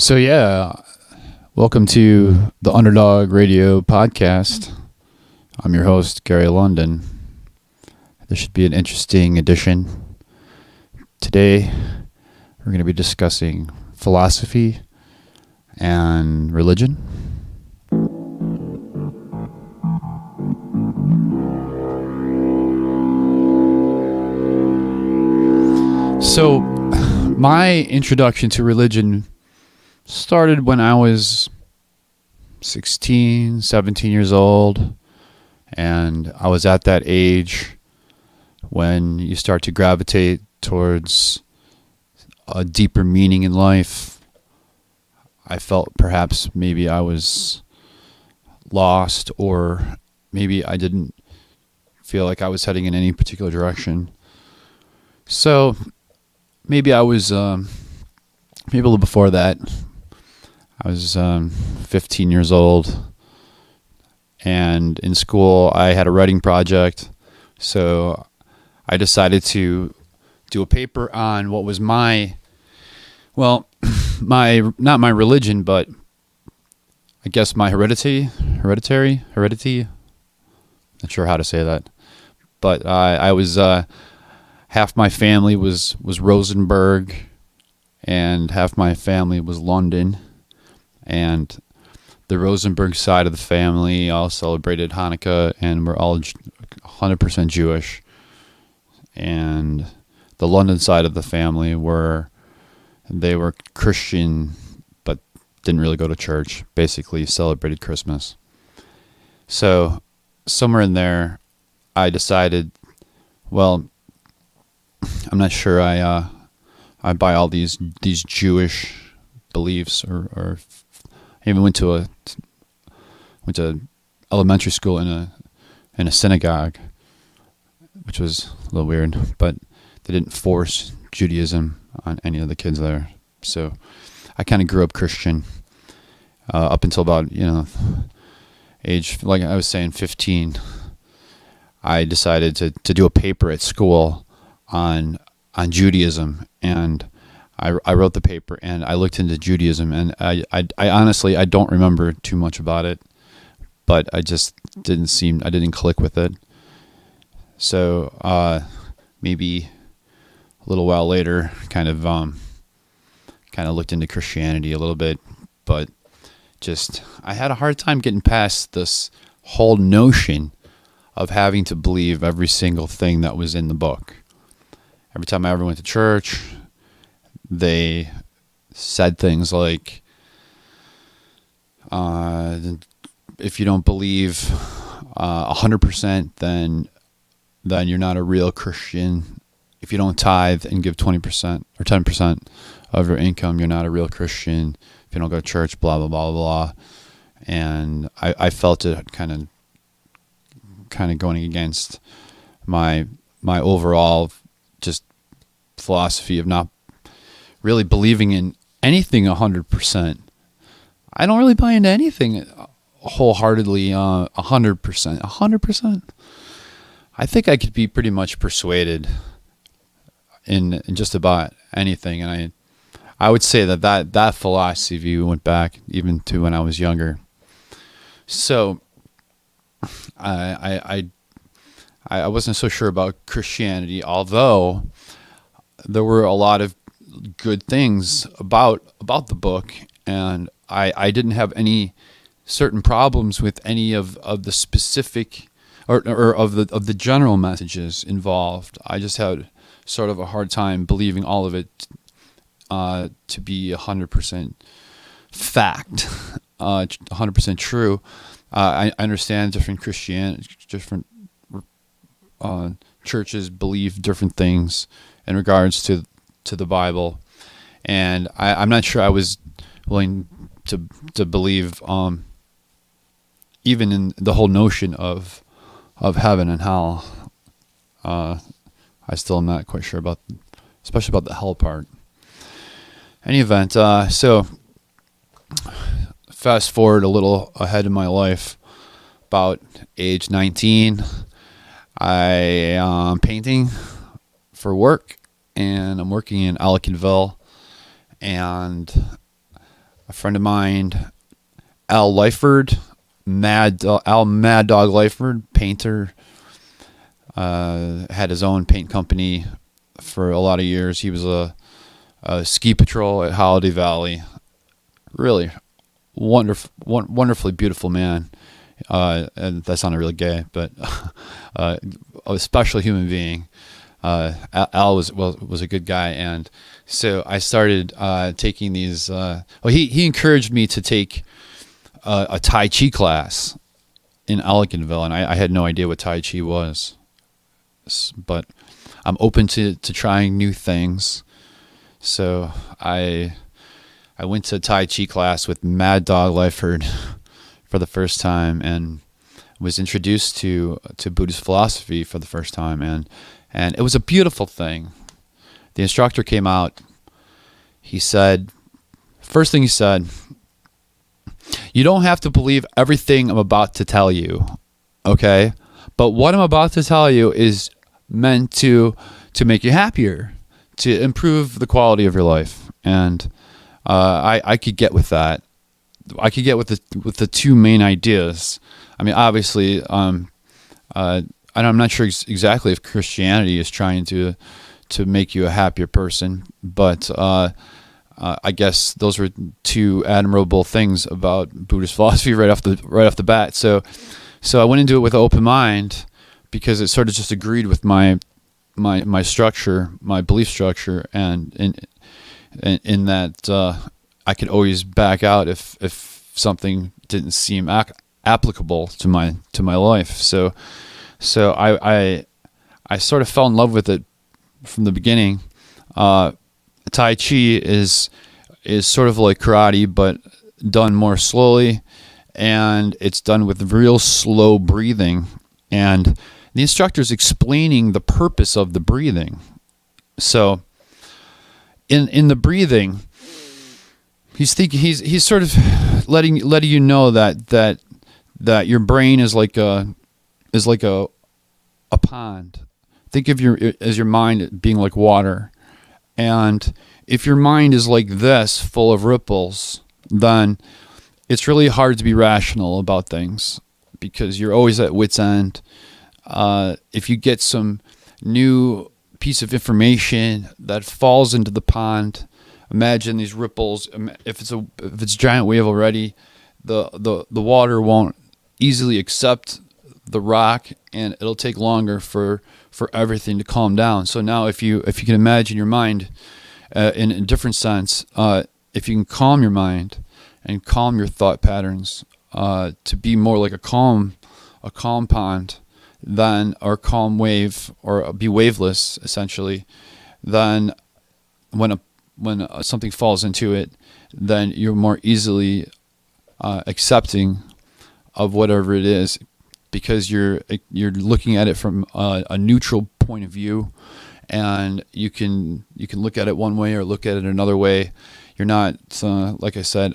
So yeah, welcome to the Underdog Radio podcast. I'm your host, Gary London. This should be an interesting edition. Today, we're going to be discussing philosophy and religion. So, my introduction to religion started when I was 16, 17 years old, and I was at that age when you start to gravitate towards a deeper meaning in life. I felt perhaps maybe I was lost, or maybe I didn't feel like I was heading in any particular direction. So maybe I was, maybe a little before that. I was 15 years old, and in school I had a writing project, so I decided to do a paper on what was not my religion, but I guess my heredity. Not sure how to say that, but I was half my family was Rosenberg, and half my family was London. And the Rosenberg side of the family all celebrated Hanukkah, and we're all 100% Jewish. And the London side of the family were Christian, but didn't really go to church, basically celebrated Christmas. So somewhere in there, I decided, well, I'm not sure I buy all these Jewish beliefs, or I even went to elementary school in a synagogue, which was a little weird, but they didn't force Judaism on any of the kids there. So I kind of grew up Christian up until about, age, like I was saying, 15. I decided to do a paper at school on Judaism, and I wrote the paper and I looked into Judaism, and I honestly, I don't remember too much about it, but I just I didn't click with it. So maybe a little while later, kind of looked into Christianity a little bit, but I had a hard time getting past this whole notion of having to believe every single thing that was in the book. Every time I ever went to church, they said things like, if you don't believe 100%, then you're not a real Christian. If you don't tithe and give 20% or 10% of your income, you're not a real Christian. If you don't go to church, blah, blah, blah, blah. And I felt it kind of going against my overall just philosophy of not really believing in anything 100%. I don't really buy into anything wholeheartedly 100%. 100%. I think I could be pretty much persuaded in just about anything, and I would say that philosophy went back even to when I was younger. So I wasn't so sure about Christianity, although there were a lot of good things about the book, and I didn't have any certain problems with any of the specific or of the general messages involved. I just had sort of a hard time believing all of it to be 100% fact, 100% true. I understand different churches believe different things in regards to the Bible, and I'm not sure I was willing to believe even in the whole notion of heaven and hell. I still am not quite sure about, especially about the hell part. Any event, so fast forward a little ahead in my life, about age 19, I am painting for work, and I'm working in Ellicottville, and a friend of mine, Al Lyford, Al Mad Dog Lyford, painter, had his own paint company for a lot of years. He was a ski patrol at Holiday Valley. Really wonderfully beautiful man. And that sounded really gay, but a special human being. Al was a good guy, and so I started taking these. He encouraged me to take a Tai Chi class in Elginville, and I had no idea what Tai Chi was, but I'm open to trying new things. So I went to Tai Chi class with Mad Dog Lyford for the first time, and was introduced to Buddhist philosophy for the first time, and it was a beautiful thing. The instructor came out. He said, first thing he said, you don't have to believe everything I'm about to tell you, okay? But what I'm about to tell you is meant to make you happier, to improve the quality of your life. And I could get with that. I could get with the two main ideas. I mean, obviously, I'm not sure exactly if Christianity is trying to make you a happier person, but I guess those were two admirable things about Buddhist philosophy right off the bat. So I went into it with an open mind, because it sort of just agreed with my structure, my belief structure, and in that I could always back out if something didn't seem applicable to my life. So I sort of fell in love with it from the beginning. Tai Chi is sort of like karate, but done more slowly, and it's done with real slow breathing. And the instructor is explaining the purpose of the breathing. So in the breathing, he's sort of letting you know that your brain is like a pond. Think of your mind being like water. And if your mind is like this, full of ripples, then it's really hard to be rational about things, because you're always at wit's end. If you get some new piece of information that falls into the pond, imagine these ripples. If it's a giant wave already, the water won't easily accept the rock, and it'll take longer for everything to calm down. So now if you can imagine your mind in a different sense, if you can calm your mind and calm your thought patterns to be more like a calm pond, then, or calm wave, or be waveless essentially, then when something falls into it, then you're more easily accepting of whatever it is, because you're looking at it from a neutral point of view, and you can look at it one way or look at it another way. You're not, like I said,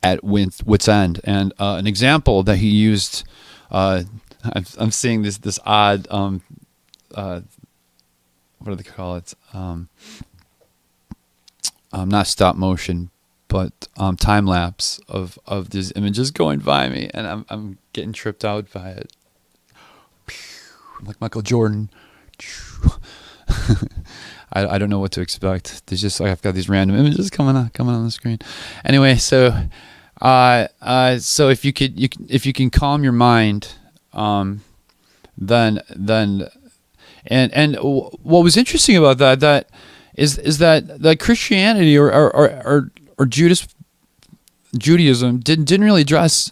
at wit's end. And an example that he used, I'm seeing this odd, what do they call it? Not stop motion, but time lapse of these images going by me, and I'm getting tripped out by it. Like Michael Jordan. I don't know what to expect. There's just, I've got these random images coming on the screen. Anyway, so if you can calm your mind, then and what was interesting about that is that Christianity or Judaism didn't really address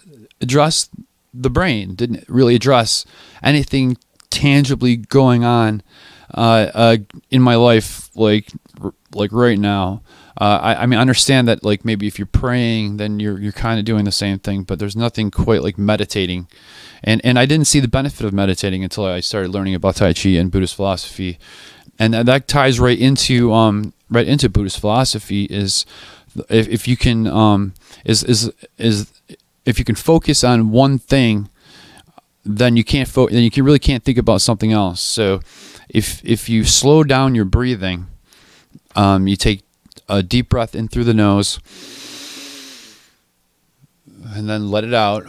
the brain, didn't really address anything tangibly going on in my life, like right now. I mean, I understand that, like, maybe if you're praying, then you're kind of doing the same thing, but there's nothing quite like meditating. And I didn't see the benefit of meditating until I started learning about Tai Chi and Buddhist philosophy. And that ties right into Buddhist philosophy, is if you can if you can focus on one thing, then you really can't think about something else. So if you slow down your breathing, you take a deep breath in through the nose, and then let it out.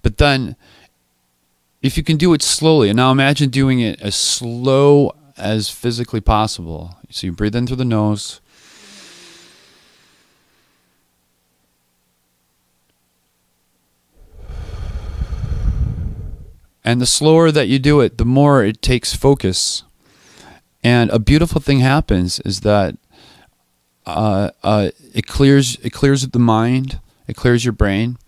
But then, if you can do it slowly, and now imagine doing it as slow as physically possible. So you breathe in through the nose. And the slower that you do it, the more it takes focus. And a beautiful thing happens is that it clears the mind, it clears your brain.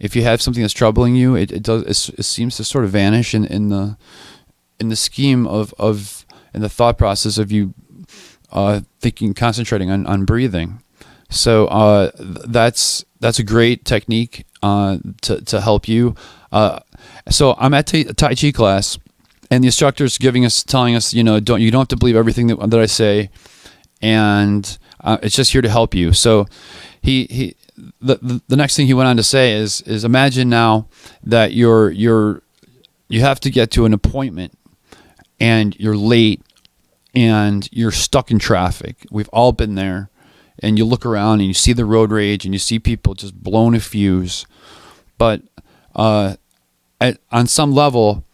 If you have something that's troubling you, it seems to sort of vanish in the scheme of in the thought process of you concentrating on breathing. So that's a great technique to help you. So I'm at Tai Chi class, and the instructor's telling us, you don't have to believe everything that I say, and it's just here to help you. So the next thing he went on to say is imagine now that you have to get to an appointment, and you're late, and you're stuck in traffic. We've all been there. And you look around and you see the road rage and you see people just blown a fuse. But on some level,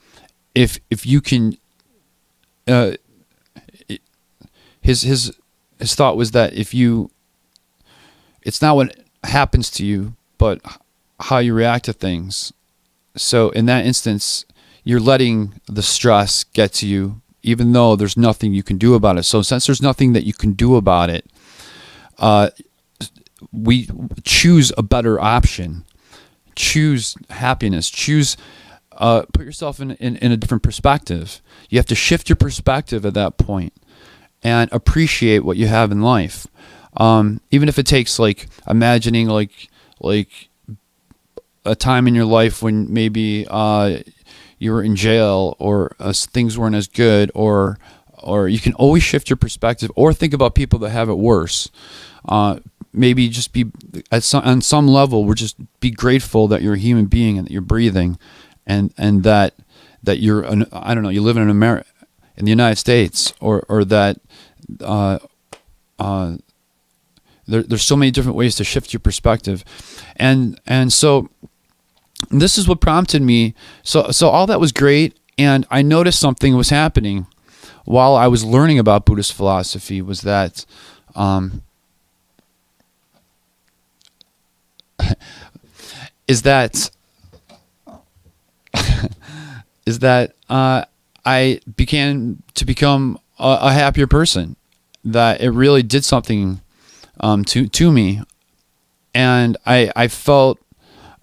if you can, his thought was that it's not what happens to you, but how you react to things. So in that instance, you're letting the stress get to you, even though there's nothing you can do about it. So since there's nothing that you can do about it, we choose a better option. Choose happiness. Choose put yourself in a different perspective. You have to shift your perspective at that point and appreciate what you have in life. Even if it takes like imagining like a time in your life when maybe you were in jail or things weren't as good, or you can always shift your perspective or think about people that have it worse. Maybe just be on some level, we're just be grateful that you're a human being and that you're breathing, and that you're you live in in the United States, or that there's so many different ways to shift your perspective, and so this is what prompted me. So all that was great, and I noticed something was happening while I was learning about Buddhist philosophy, was that I began to become a happier person. That it really did something to me, and I felt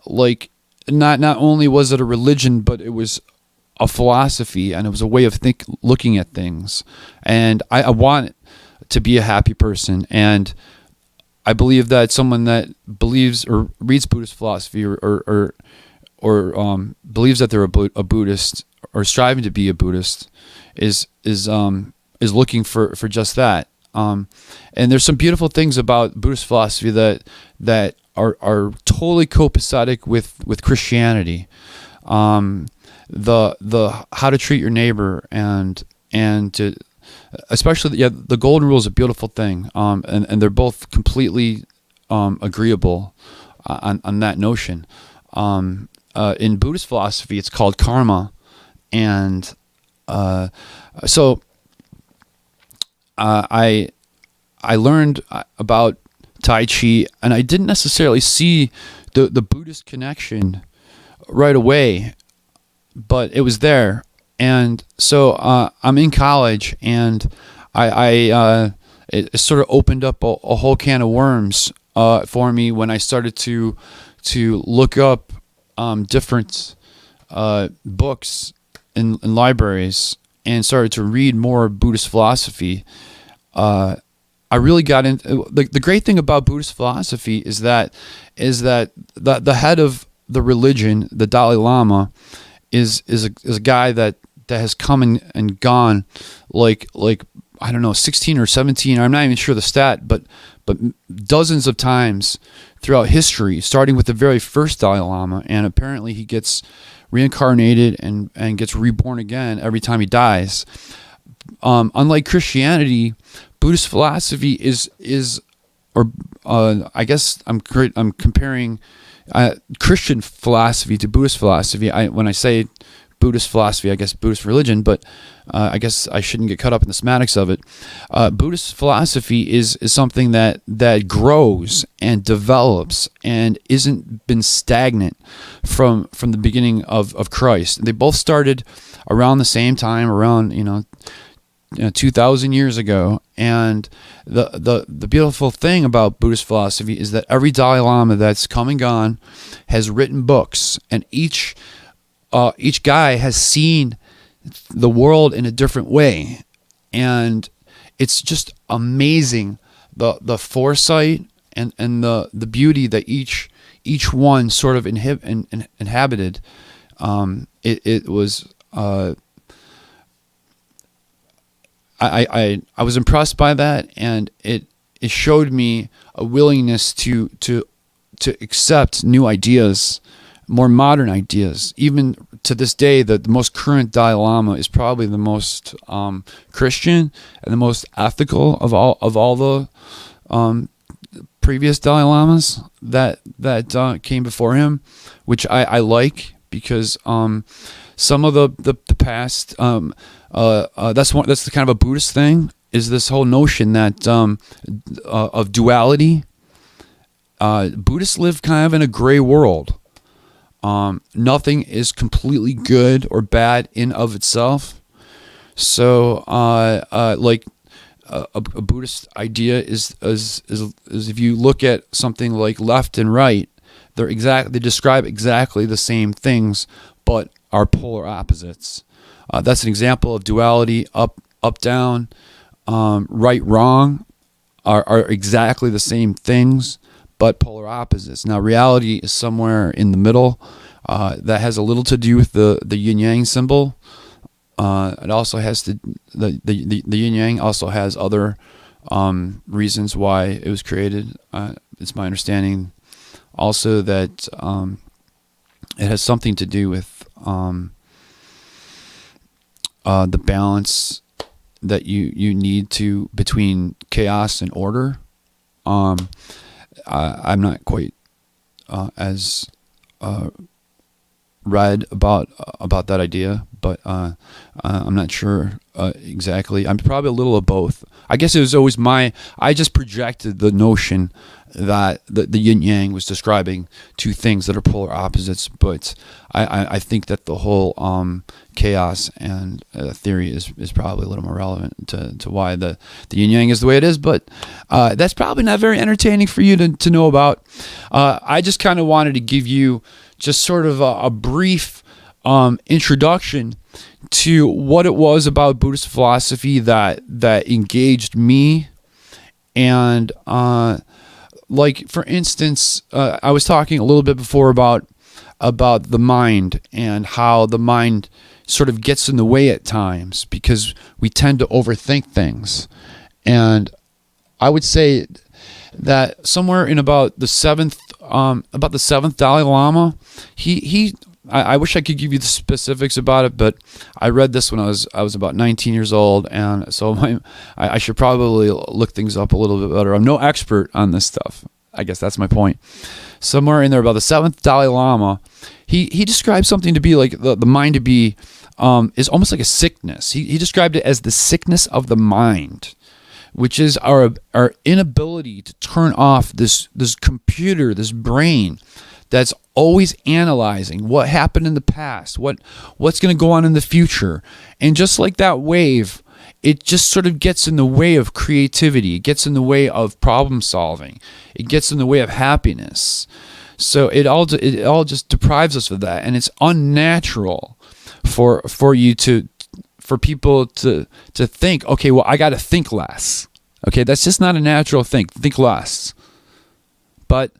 like not only was it a religion, but it was a philosophy, and it was a way of looking at things. And I want to be a happy person, and I believe that someone that believes or reads Buddhist philosophy or believes that they're a Buddhist or striving to be a Buddhist is looking for just that. And there's some beautiful things about Buddhist philosophy that are totally copacetic with Christianity. The how to treat your neighbor and to, especially the golden rule is a beautiful thing, and they're both completely agreeable on that notion. In Buddhist philosophy, it's called karma, and so I learned about Tai Chi, and I didn't necessarily see the Buddhist connection right away, but it was there. And so I'm in college, and it sort of opened up a whole can of worms for me when I started to look up different books in libraries and started to read more Buddhist philosophy. I really got into the great thing about Buddhist philosophy is that the head of the religion, the Dalai Lama, is a guy that has come and gone like I don't know, 16 or 17, I'm not even sure the stat, but dozens of times throughout history, starting with the very first Dalai Lama, and apparently he gets reincarnated and gets reborn again every time he dies. Unlike Christianity, Buddhist philosophy is or I guess I'm comparing Christian philosophy to Buddhist philosophy. When I say Buddhist philosophy, I guess Buddhist religion, but I guess I shouldn't get caught up in the semantics of it. Buddhist philosophy is something that grows and develops and isn't been stagnant from the beginning of Christ. They both started around the same time, around 2,000 years ago. And the beautiful thing about Buddhist philosophy is that every Dalai Lama that's come and gone has written books, and each guy has seen the world in a different way, and it's just amazing the foresight and the beauty that each one sort of inhabited. It was I was impressed by that, and it showed me a willingness to accept new ideas, more modern ideas. Even to this day, the most current Dalai Lama is probably the most Christian and the most ethical of all the previous Dalai Lamas that came before him, which I like, because some of the past that's the kind of a Buddhist thing, is this whole notion that of duality. Buddhists live kind of in a gray world. Nothing is completely good or bad in of itself. So, like a Buddhist idea is if you look at something like left and right, they describe exactly the same things, but are polar opposites. That's an example of duality. Up, down, right, wrong are exactly the same things, but polar opposites. Now, reality is somewhere in the middle. That has a little to do with the yin yang symbol. It also has the yin yang also has other reasons why it was created. It's my understanding also that it has something to do with the balance that you need to between chaos and order. I'm not quite as read about that idea, but I'm not sure exactly. I'm probably a little of both. I guess it was always I just projected the notion that the yin yang was describing two things that are polar opposites, but I think that the whole chaos and theory is probably a little more relevant to why the yin yang is the way it is, but that's probably not very entertaining for you to know about. I just kind of wanted to give you just sort of a brief introduction to what it was about Buddhist philosophy that engaged me. And like, for instance, I was talking a little bit before about the mind and how the mind sort of gets in the way at times because we tend to overthink things. And I would say that somewhere in about the seventh Dalai Lama, I wish I could give you the specifics about it, but I read this when I was about 19 years old, and so I should probably look things up a little bit better. I'm no expert on this stuff. I guess that's my point. Somewhere in there, about the seventh Dalai Lama, he described something to be like the mind to be is almost like a sickness. He described it as the sickness of the mind, which is our inability to turn off this computer, this brain that's always analyzing what happened in the past, what's going to go on in the future. And just like that wave, it just sort of gets in the way of creativity. It gets in the way of problem solving. It gets in the way of happiness. So it all just deprives us of that, and it's unnatural for people to think, okay, well, I got to think less. Okay, that's just not a natural thing. Think less. But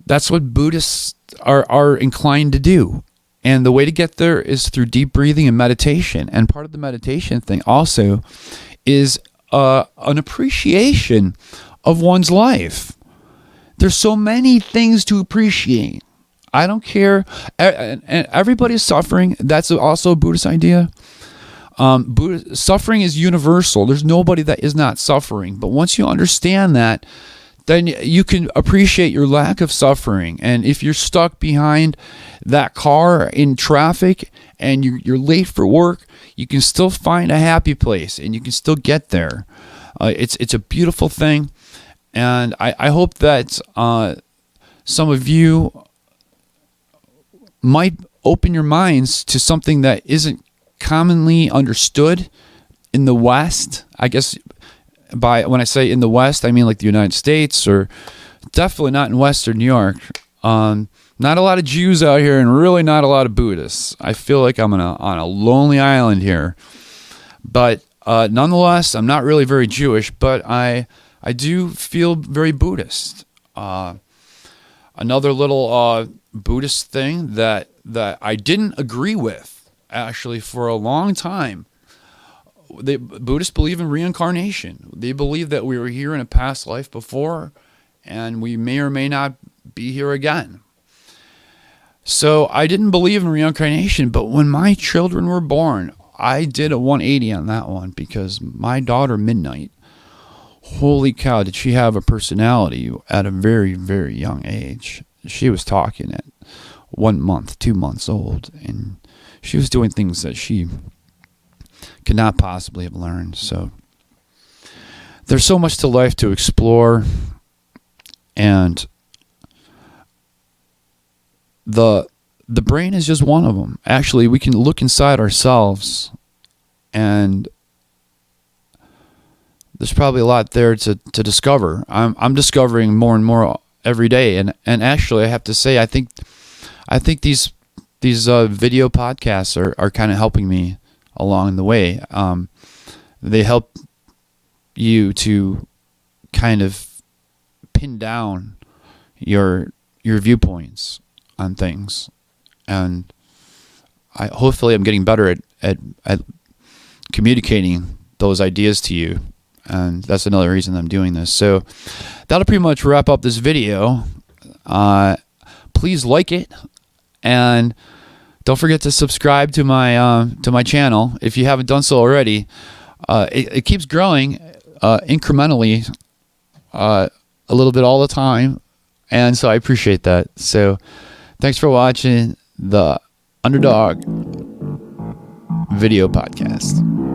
that's what Buddhists are inclined to do. And the way to get there is through deep breathing and meditation. And part of the meditation thing also is an appreciation of one's life. There's so many things to appreciate. I don't care. And everybody's suffering. That's also a Buddhist idea. Suffering is universal. There's nobody that is not suffering. But once you understand that, then you can appreciate your lack of suffering. And if you're stuck behind that car in traffic and you're late for work, you can still find a happy place and you can still get there. It's a beautiful thing. And I hope that some of you might open your minds to something that isn't commonly understood in the West. I guess when I say in the West, I mean like the United States, or definitely not in Western New York. Not a lot of Jews out here, and really not a lot of Buddhists. I feel like I'm on a lonely island here. But nonetheless, I'm not really very Jewish, but I do feel very Buddhist. Another little Buddhist thing that I didn't agree with, actually, for a long time. Buddhists believe in reincarnation. They believe that we were here in a past life before, and we may or may not be here again. So I didn't believe in reincarnation, but when my children were born, I did a 180 on that one, because my daughter, Midnight, holy cow, did she have a personality at a very, very young age. She was talking at 1 month, 2 months old, and she was doing things that she could not possibly have learned. So there's so much to life to explore, and the brain is just one of them. Actually, we can look inside ourselves, and there's probably a lot there to discover. I'm discovering more and more every day, and actually, I have to say, I think these video podcasts are kind of helping me along the way. They help you to kind of pin down your viewpoints on things, and hopefully I'm getting better at communicating those ideas to you, and that's another reason I'm doing this. So that'll pretty much wrap up this video. Please like it, and don't forget to subscribe to my channel if you haven't done so already. It keeps growing incrementally, a little bit all the time, and so I appreciate that. So thanks for watching the Underdog video podcast.